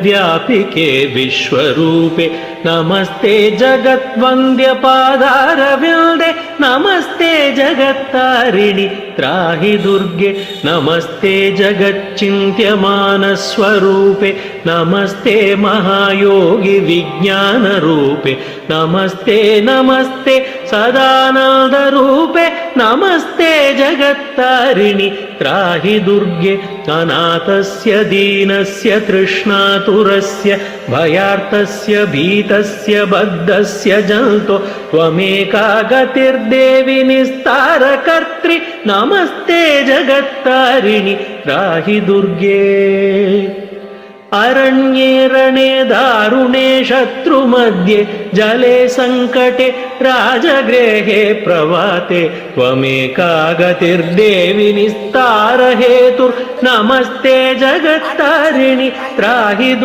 व्यापिके विश्वरूपे नमस्ते जगद्वन्द्यपादारविन्दे नमस्ते जगत्तारिणि त्राहि दुर्गे नमस्ते जगच्चिन्त्यमानस्वरूपे नमस्ते महायोगि विज्ञानरूपे नमस्ते नमस्ते सदानन्दरूपे नमस्ते जगत्तारिणि त्राहि दुर्गे अनाथस्य दीनस्य तृष्णातुरस्य भयार्तस्य भीतस्य बद्धस्य जन्तो त्वमेका गतिर्देवि निस्तारकर्त्री नमस्ते जगत्तारिणि त्राहि दुर्गे अरण्ये रणे दारुणे शत्रुमध्ये जले संकटे राजगृहे प्रभाते त्वमेका गतिर्देवि निस्तारहेतुर्नमस्ते जगत्तारिणि त्राहि